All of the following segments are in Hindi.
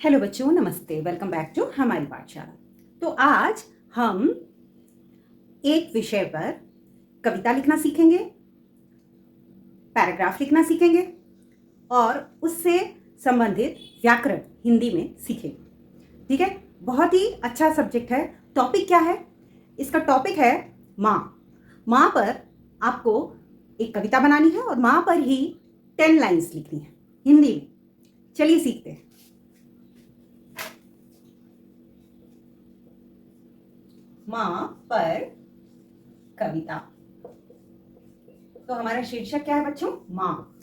हेलो बच्चों, नमस्ते। वेलकम बैक टू हमारी पाठशाला। तो आज हम एक विषय पर कविता लिखना सीखेंगे, पैराग्राफ लिखना सीखेंगे और उससे संबंधित व्याकरण हिंदी में सीखेंगे। ठीक है, बहुत ही अच्छा सब्जेक्ट है। टॉपिक क्या है? इसका टॉपिक है माँ। माँ पर आपको एक कविता बनानी है और माँ पर ही 10 लाइन्स लिखनी है हिंदी में। चलिए सीखते हैं। माँ पर कविता। तो हमारा शीर्षक क्या है बच्चों? माँ।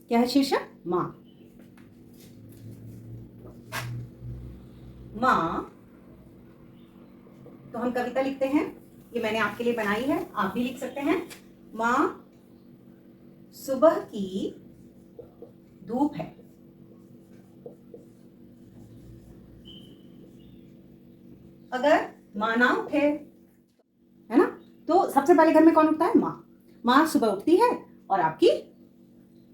क्या है शीर्षक? माँ। माँ। तो हम कविता लिखते हैं। ये मैंने आपके लिए बनाई है, आप भी लिख सकते हैं। माँ सुबह की धूप है। अगर माँ ना उठे, है ना, तो सबसे पहले घर में कौन उठता है? माँ। माँ सुबह उठती है और आपकी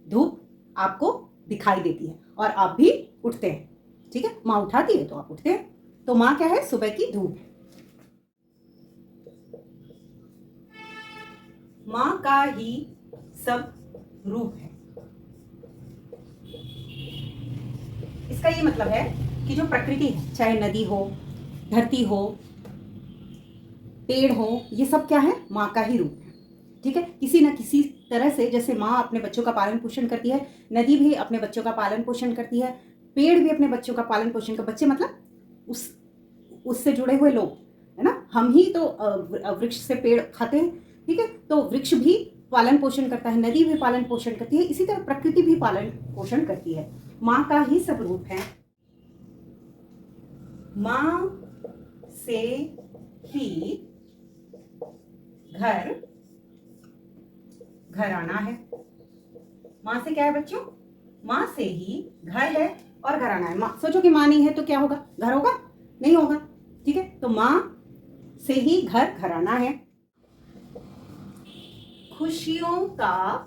धूप आपको दिखाई देती है और आप भी उठते हैं। ठीक है, माँ उठाती है तो आप उठते हैं। तो माँ क्या है? सुबह की धूप है। माँ का ही सब रूप है। इसका ये मतलब है कि जो प्रकृति है, चाहे नदी हो, धरती हो, पेड़ हो, ये सब क्या है? माँ का ही रूप है। ठीक है, किसी न किसी तरह से जैसे माँ अपने बच्चों का पालन पोषण करती है, नदी भी अपने बच्चों का पालन पोषण करती है, पेड़ भी अपने बच्चों का पालन पोषण कर, बच्चे मतलब उससे जुड़े हुए लोग, है ना। हम ही तो वृक्ष से पेड़ खाते हैं। ठीक है, तो वृक्ष भी पालन पोषण करता है, नदी भी पालन पोषण करती है, इसी तरह प्रकृति भी पालन पोषण करती है। माँ का ही सब रूप है। माँ से ही घर घराना है। माँ से क्या है बच्चों? माँ से ही घर है और घराना है। माँ, सोचो कि माँ नहीं है तो क्या होगा? घर होगा? नहीं होगा। ठीक है, तो माँ से ही घर घराना है। खुशियों का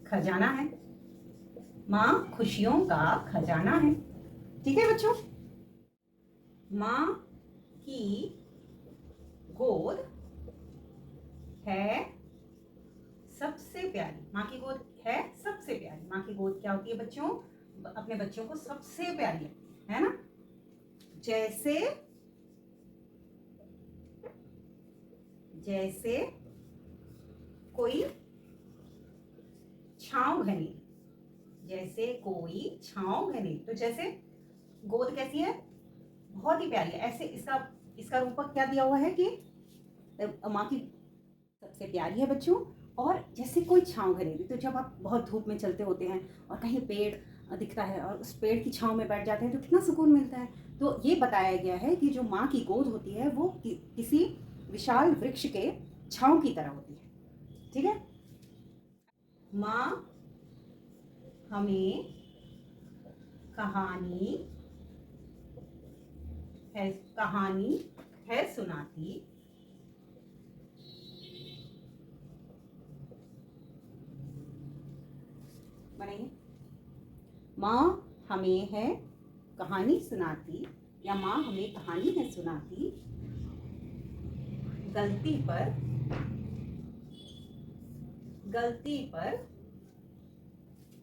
खजाना है। माँ खुशियों का खजाना है। ठीक है बच्चों, माँ की गोद है सबसे प्यारी। माँ की गोद है सबसे प्यारी। माँ की गोद क्या होती है बच्चों? अपने बच्चों को सबसे प्यारी है ना। जैसे जैसे कोई छांव घनी, जैसे कोई छांव घनी। तो जैसे गोद कैसी है? बहुत ही प्यारी है। ऐसे इसका इसका रूपक क्या दिया हुआ है कि माँ की सबसे प्यारी है बच्चों, और जैसे कोई छांव घनेरी। तो जब आप बहुत धूप में चलते होते हैं और कहीं पेड़ दिखता है और उस पेड़ की छांव में बैठ जाते हैं तो कितना सुकून मिलता है। तो ये बताया गया है कि जो माँ की गोद होती है वो किसी विशाल वृक्ष के छांव की तरह होती है। ठीक है, माँ हमें कहानी कहानी है सुनाती। बनाइए। माँ हमें है कहानी सुनाती, या माँ हमें कहानी है सुनाती। गलती पर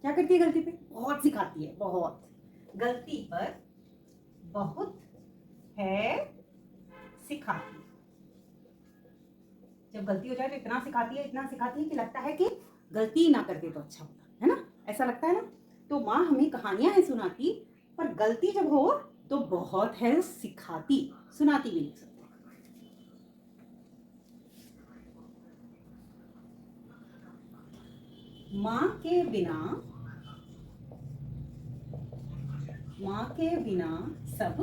क्या करती है? गलती पे बहुत सिखाती है। बहुत गलती पर बहुत है सिखाती। जब गलती हो जाए तो इतना सिखाती है, इतना सिखाती है कि लगता है कि गलती ना करते तो अच्छा होता है ना। ऐसा लगता है ना। तो माँ हमें कहानियां है सुनाती, पर गलती जब हो तो बहुत है सिखाती। सुनाती भी लिख सकते हैं। माँ के बिना सब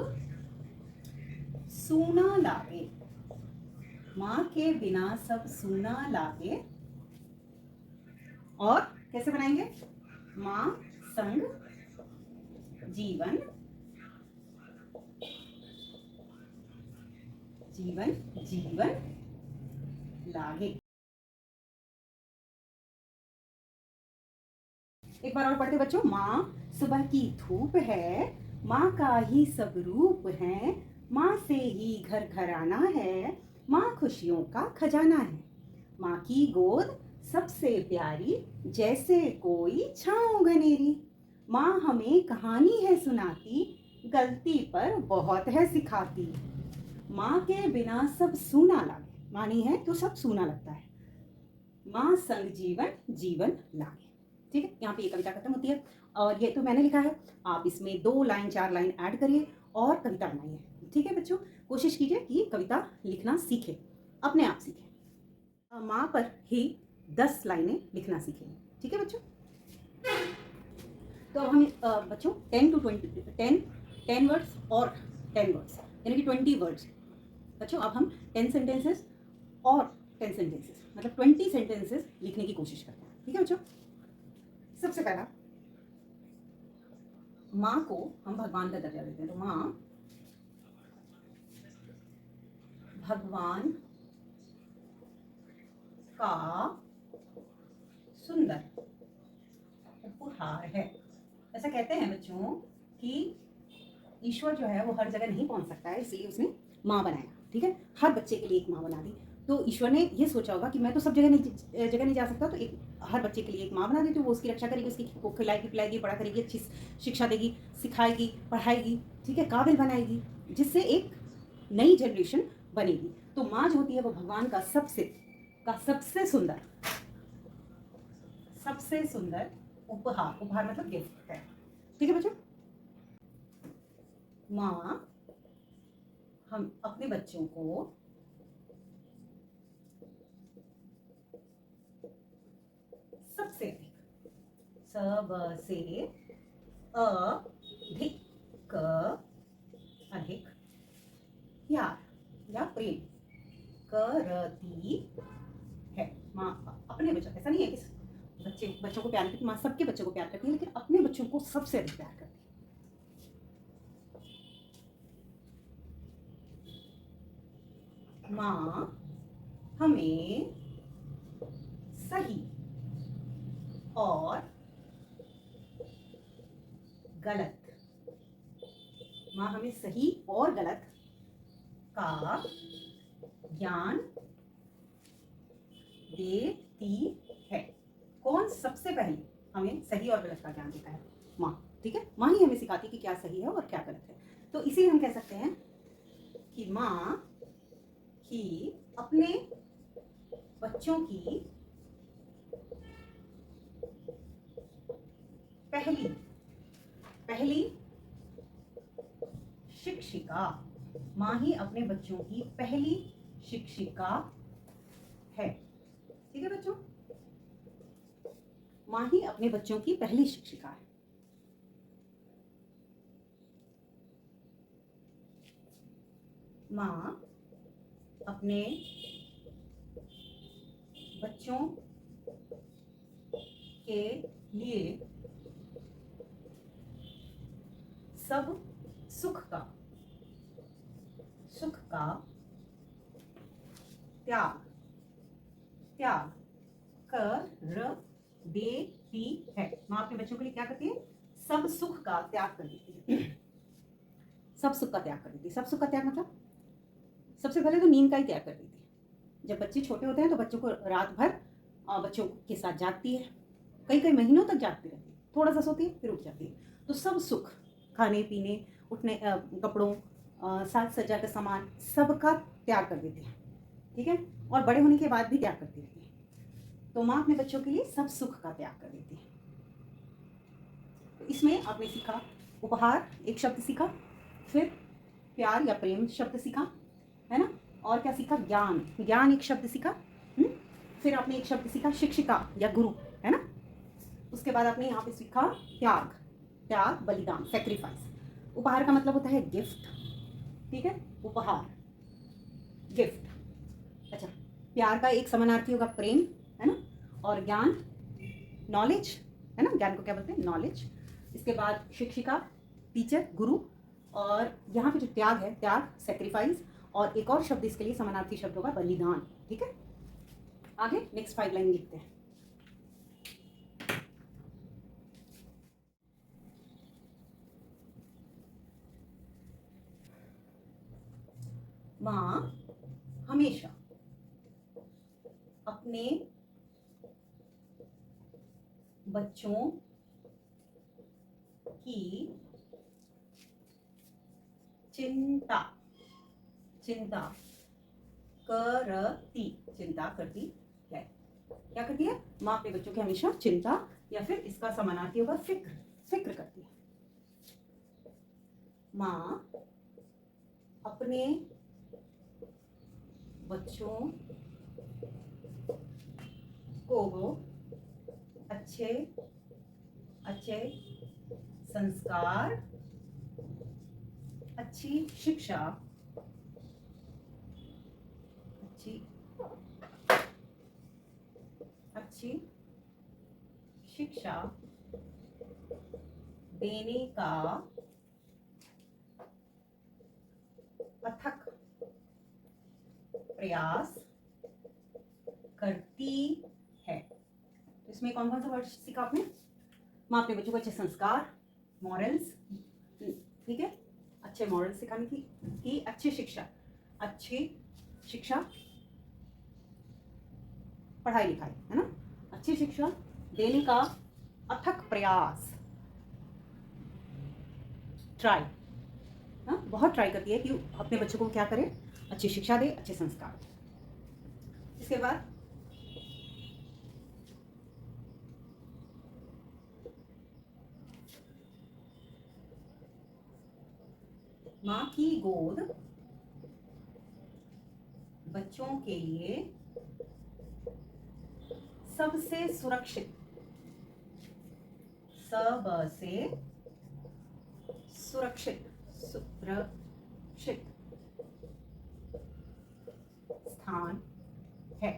सूना लागे। माँ के बिना सब सूना लागे। और कैसे बनाएंगे? माँ संग जीवन जीवन जीवन लागे। एक बार और पढ़ते बच्चों। माँ सुबह की धूप है, माँ का ही सब रूप है, माँ से ही घर घराना है, माँ खुशियों का खजाना है। माँ की गोद सबसे प्यारी, जैसे कोई छाँव घनेरी। माँ हमें कहानी है सुनाती, गलती पर बहुत है सिखाती। माँ के बिना सब सूना लागे, माँ नहीं है तो सब सूना लगता है। माँ संग जीवन जीवन लागे। ठीक है, यहाँ पे ये कविता खत्म होती है। और ये तो मैंने लिखा है, आप इसमें 2 लाइन 4 लाइन ऐड करिए और कविता बनाइए। ठीक है बच्चों, कोशिश कीजिए कि कविता लिखना सीखें, अपने आप सीखें। माँ पर ही 10 लाइनें लिखना सीखेंगे। ठीक है बच्चों। तो अब हम बच्चों 10 वर्ड्स और 10 वर्ड्स यानी कि 20 वर्ड्स। बच्चों अब हम 10 सेंटेंसेस और 10 सेंटेंसेस मतलब 20 सेंटेंसेस लिखने की कोशिश करते हैं। ठीक है बच्चों। सबसे पहला, माँ को हम भगवान का दर्जा देते हैं, तो माँ भगवान का सुंदर उपहार है। ऐसा कहते हैं बच्चों कि ईश्वर जो है वो हर जगह नहीं पहुंच सकता है, इसलिए उसने माँ बनाया। ठीक है, हर बच्चे के लिए एक माँ बना दी। तो ईश्वर ने ये सोचा होगा कि मैं तो सब जगह नहीं जा सकता, तो एक हर बच्चे के लिए एक माँ बना दी, तो वो उसकी रक्षा करेगी, उसकी खिलाएगी पिलाएगी, पढ़ा करेगी, अच्छी शिक्षा देगी, सिखाएगी, पढ़ाएगी। ठीक है, काबिल बनाएगी, जिससे एक नई जनरेशन बनेगी। तो माँ जो होती है वो भगवान का सबसे सुंदर उपहार, उपहार मतलब गिफ्ट है। ठीक है बच्चों। माँ हम अपने बच्चों को सबसे अधिक प्यार या प्रेम करती है। माँ अपने बच्चों, ऐसा नहीं है कि बच्चों को प्यार करती, माँ सबके बच्चों को प्यार करती है, लेकिन अपने बच्चों को सबसे अधिक प्यार करती है। माँ हमें सही और गलत, माँ हमें सही और गलत का ज्ञान देती है। कौन सबसे पहले हमें सही और गलत का ज्ञान देता है? माँ। ठीक है, माँ ही हमें सिखाती है कि क्या सही है और क्या गलत है। तो इसीलिए हम कह सकते हैं कि माँ ही अपने बच्चों की पहली शिक्षिका, माँ ही अपने बच्चों की पहली शिक्षिका है। ठीक है बच्चों, माँ ही अपने बच्चों की पहली शिक्षिका है। माँ अपने बच्चों के लिए सब सुख का त्याग कर देती है। माँ अपने बच्चों के लिए क्या करती है? सब सुख का त्याग कर देती है। सब सुख का त्याग कर देती है। सब सुख का त्याग मतलब सबसे पहले तो नींद का ही त्याग कर देती है। जब बच्चे छोटे होते हैं तो बच्चों को रात भर बच्चों के साथ जागती है, कई महीनों तक जागती रहती है, थोड़ा सा सोती है फिर उठ जाती है। तो सब सुख, खाने पीने, उठने, कपड़ों, साज सज्जा का सामान, सबका त्याग कर देती है। ठीक है, और बड़े होने के बाद भी त्याग करती रहती है। तो माँ अपने बच्चों के लिए सब सुख का त्याग कर देती है। तो इसमें आपने सीखा उपहार, एक शब्द सीखा, फिर प्यार या प्रेम शब्द सीखा, है ना, और क्या सीखा? ज्ञान एक शब्द सीखा। फिर आपने एक शब्द सीखा शिक्षिका या गुरु, है ना। उसके बाद आपने यहाँ पे सीखा त्याग, बलिदान, सेक्रीफाइस। उपहार का मतलब होता है गिफ्ट। ठीक है, उपहार, गिफ्ट। अच्छा, प्यार का एक समानार्थी होगा प्रेम, है ना, और ज्ञान, नॉलेज, है ना, ज्ञान को क्या बोलते हैं? नॉलेज। इसके बाद शिक्षिका, टीचर, गुरु, और यहाँ पे जो त्याग है, त्याग, सेक्रीफाइस, और एक और शब्द इसके लिए समानार्थी शब्द होगा बलिदान। ठीक है, आगे नेक्स्ट 5 लाइन लिखते हैं। अपने बच्चों की चिंता चिंता करती है। क्या करती है? माँ अपने बच्चों की हमेशा चिंता, या फिर इसका समानार्थी होगा फिक्र करती है। माँ अपने बच्चों को अच्छे संस्कार, अच्छी शिक्षा देने का अथक प्रयास करती है। तो इसमें कौन कौन सा वर्ड सीखा आपने? माँ अपने बच्चों को अच्छे संस्कार, मॉरल्स, ठीक है, अच्छे मॉरल्स सिखाने की अच्छी शिक्षा, पढ़ाई लिखाई, है ना, अच्छी शिक्षा देने का अथक प्रयास, ट्राई, हाँ, बहुत ट्राई करती है कि अपने बच्चों को क्या करे, अच्छी शिक्षा दे, अच्छे संस्कार। इसके बाद माँ की गोद बच्चों के लिए सबसे सुरक्षित स्थान है।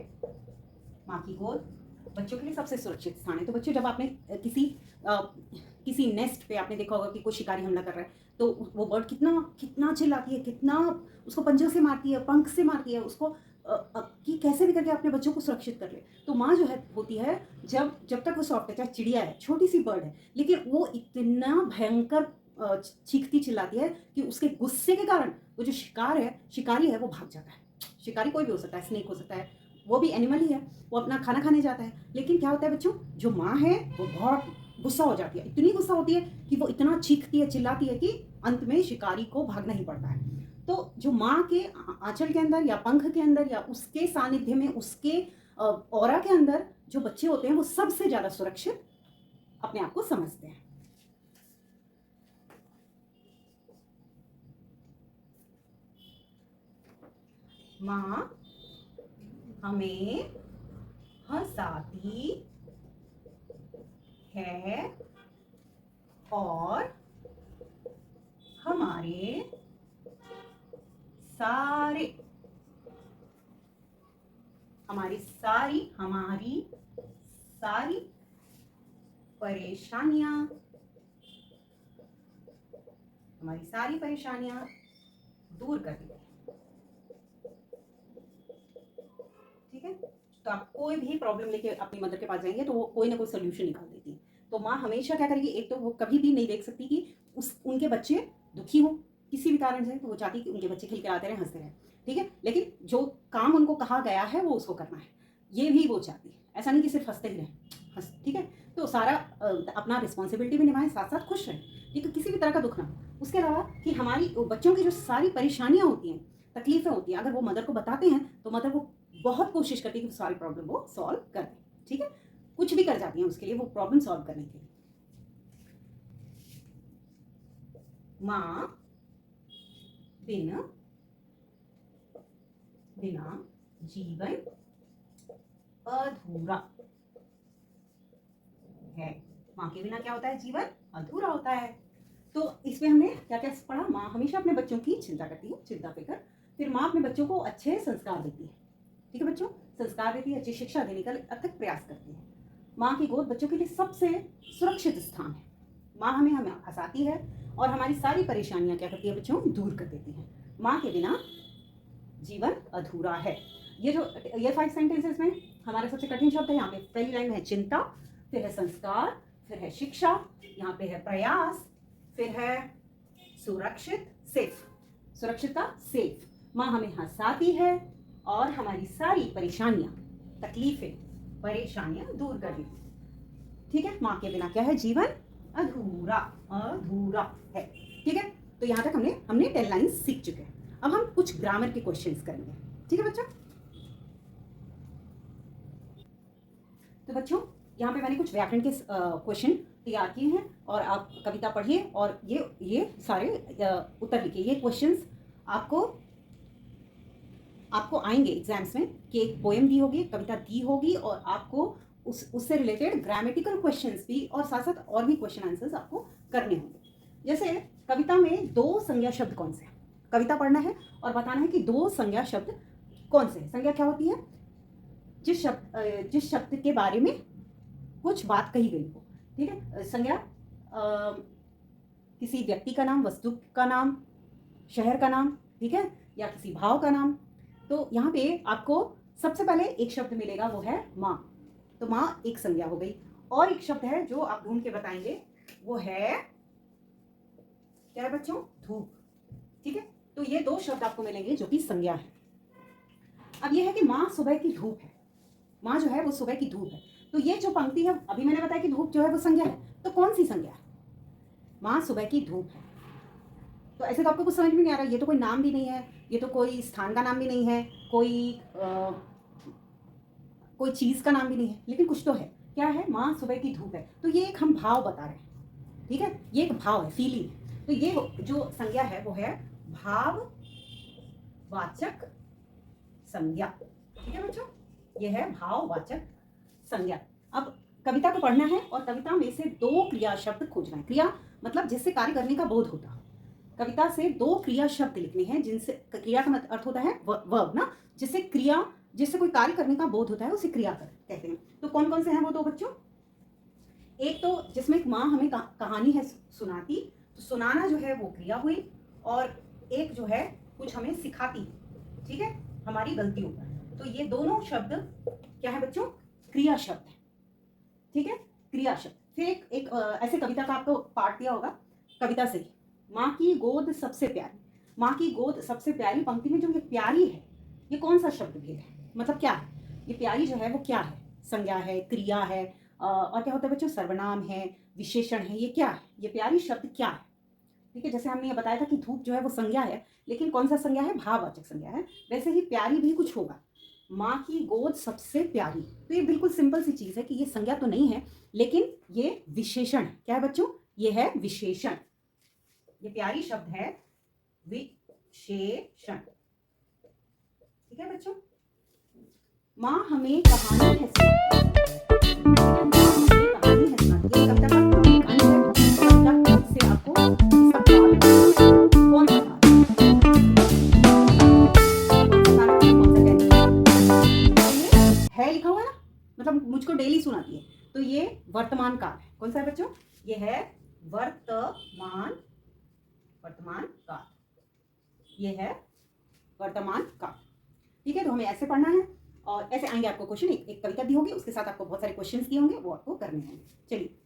माँ की गोद बच्चों के लिए सबसे सुरक्षित स्थान है। तो बच्चों, जब आपने किसी नेस्ट पे आपने देखा होगा कि कोई शिकारी हमला कर रहा है, तो वो बर्ड कितना चिल्लाती है, कितना उसको पंजों से मारती है, पंख से मारती है उसको, कि कैसे भी करके अपने बच्चों को सुरक्षित कर ले। तो माँ जो है होती है, जब तक वो सॉफ्ट है, चाहे चिड़िया है, छोटी सी बर्ड है, लेकिन वो इतना भयंकर चीखती चिल्लाती है कि उसके गुस्से के कारण वो जो शिकारी है वो भाग जाता है। शिकारी कोई भी हो सकता है, स्नेक हो सकता है, वो भी एनिमल ही है, वो अपना खाना खाने जाता है। लेकिन क्या होता है बच्चों, जो माँ है वो बहुत गुस्सा हो जाती है, इतनी गुस्सा होती है कि वो इतना चीखती है, चिल्लाती है कि अंत में शिकारी को भागना ही पड़ता है। तो जो माँ के आंचल के अंदर या पंख के अंदर या उसके सानिध्य में, उसके ऑरा के अंदर जो बच्चे होते हैं, वो सबसे ज्यादा सुरक्षित अपने आप को समझते हैं। माँ हमें हंसाती है और हमारी सारी परेशानियां दूर कर दी। ठीक है, तो आप कोई भी प्रॉब्लम लेके अपनी मदर के पास जाएंगे तो वो कोई ना कोई सोल्यूशन निकाल देती है। तो माँ हमेशा क्या करेगी, एक तो वो कभी भी नहीं देख सकती कि उनके बच्चे दुखी हो किसी भी कारण से, तो वो चाहती है कि उनके बच्चे खिलखिलाते रहे, हंसते रहे। ठीक है, लेकिन जो काम उनको कहा गया है वो उसको करना है, ये भी वो चाहती है। ऐसा नहीं कि सिर्फ हंसते ही रहे, ठीक है, तो सारा अपना रिस्पॉन्सिबिलिटी भी निभाएं, साथ साथ खुश रहें, ठीक है, किसी भी तरह का दुख ना हो। उसके अलावा कि हमारी बच्चों की जो सारी परेशानियां होती हैं, तकलीफें होती हैं, अगर वो मदर को बताते हैं तो मदर वो बहुत कोशिश करती है कि सारी प्रॉब्लम वो सॉल्व कर दें। ठीक है, कुछ भी कर जाती हैं उसके लिए, वो प्रॉब्लम सॉल्व करने के लिए। माँ बिना जीवन अधूरा है। माँ के बिना क्या होता है? जीवन अधूरा होता है। तो इसमें हमने क्या क्या पढ़ा? माँ हमेशा अपने बच्चों की चिंता करती है, चिंता फिक्र। फिर माँ अपने बच्चों को अच्छे संस्कार देती है। ठीक है बच्चों, संस्कार देती है, अच्छी शिक्षा देने का अथक प्रयास करती है। माँ की गोद बच्चों के लिए सबसे सुरक्षित स्थान है। माँ हमें हंसाती है और हमारी सारी परेशानियां क्या करती है बच्चों? दूर कर देती है। माँ के बिना जीवन अधूरा है। ये 5 सेंटेंसेस में हमारा सबसे कठिन शब्द है। यहाँ पे पहली लाइन में है चिंता, फिर है संस्कार, फिर है शिक्षा, यहाँ पे है प्रयास, फिर है सुरक्षित, सेफ, सुरक्षित का सेफ। माँ हमें हंसाती है और हमारी सारी परेशानियां तकलीफें, परेशानियां दूर कर देती। ठीक है, माँ के बिना क्या है, जीवन अधूरा, अधूरा है। ठीक है, तो यहाँ तक हमने 10 लाइन्स सीख चुके हैं। अब हम कुछ ग्रामर के क्वेश्चंस करेंगे। ठीक है बच्चों, तो बच्चों यहाँ पे मैंने कुछ व्याकरण के क्वेश्चन तैयार किए हैं और आप कविता पढ़िए और ये सारे उत्तर लिखिए। ये क्वेश्चंस आपको आएंगे एग्जाम्स में कि एक पोएम दी होगी, कविता दी होगी और आपको उससे रिलेटेड ग्रामेटिकल क्वेश्चंस भी और साथ साथ और भी क्वेश्चन आंसर्स आपको करने होंगे। जैसे कविता में 2 संज्ञा शब्द कौन से हैं, कविता पढ़ना है और बताना है कि 2 संज्ञा शब्द कौन से हैं। संज्ञा क्या होती है, जिस शब्द के बारे में कुछ बात कही गई हो। ठीक है, संज्ञा किसी व्यक्ति का नाम, वस्तु का नाम, शहर का नाम, ठीक है, या किसी भाव का नाम। तो यहाँ पे आपको सबसे पहले एक शब्द मिलेगा, वो है माँ। तो माँ एक संज्ञा हो गई। और एक शब्द है जो आप ढूंढ के बताएंगे, वो है क्या है बच्चों, धूप। ठीक है, तो ये 2 शब्द आपको मिलेंगे जो कि संज्ञा है। अब ये है कि माँ सुबह की धूप है, माँ जो है वो सुबह की धूप है। तो ये जो पंक्ति है, अभी मैंने बताया कि धूप जो है वो संज्ञा है, तो कौन सी संज्ञा है, माँ सुबह की धूप है। तो ऐसे तो आपको कुछ समझ में नहीं आ रहा, ये तो कोई नाम भी नहीं है, ये तो कोई स्थान का नाम भी नहीं है, कोई चीज का नाम भी नहीं है, लेकिन कुछ तो है। क्या है, माँ सुबह की धूप है। तो ये एक हम भाव बता रहे हैं। ठीक है, ये एक भाव है, फीलिंग। तो ये जो संज्ञा है वो है भाववाचक संज्ञा। ठीक है बच्चों, ये है भाववाचक संज्ञा। अब कविता को पढ़ना है और कविता में से 2 क्रिया शब्द खोजना है। क्रिया मतलब जिससे कार्य करने का बोध होता है। कविता से 2 क्रिया शब्द लिखने हैं, जिनसे क्रिया का अर्थ होता है वर्ब ना, जिससे कोई कार्य करने का बोध होता है उसे क्रिया कहते हैं। तो कौन कौन से हैं वो 2 बच्चों, एक तो जिसमें एक माँ हमें कहानी है सुनाती, तो सुनाना जो है वो क्रिया हुई, और एक जो है कुछ हमें सिखाती, ठीक है, हमारी गलतियों पर। तो ये दोनों शब्द क्या है बच्चों, क्रिया शब्द है। ठीक है, क्रिया शब्द। फिर एक ऐसे कविता का आपको पाठ दिया होगा, कविता से माँ की गोद सबसे प्यारी। माँ की गोद सबसे प्यारी पंक्ति में जो ये प्यारी है, ये कौन सा शब्द भेद है, मतलब क्या है ये प्यारी जो है वो क्या है, संज्ञा है, क्रिया है, और क्या होता है बच्चों, सर्वनाम है, विशेषण है, ये क्या है, ये प्यारी शब्द क्या है। ठीक है, जैसे हमने ये बताया था कि धूप जो है वो संज्ञा है, लेकिन कौन सा संज्ञा है, भाववाचक संज्ञा है। वैसे ही प्यारी भी कुछ होगा, माँ की गोद सबसे प्यारी। तो ये बिल्कुल सिंपल सी चीज है कि ये संज्ञा तो नहीं है, लेकिन ये विशेषण है। क्या है बच्चों, ये है विशेषण। ये प्यारी शब्द है विशेषण। ठीक है बच्चों, माँ हमें कहानी है सुनाती। है लिखा हुआ है ना, मतलब मुझको डेली सुनाती है। तो ये वर्तमान काल है। कौन सा है बच्चों, ये है वर्तमान काल, ये है वर्तमान काल। ठीक है, तो हमें ऐसे पढ़ना है और ऐसे आएंगे आपको क्वेश्चन। एक कविता दी होगी, उसके साथ आपको बहुत सारे क्वेश्चंस दिए होंगे, वो आपको करने हैं। चलिए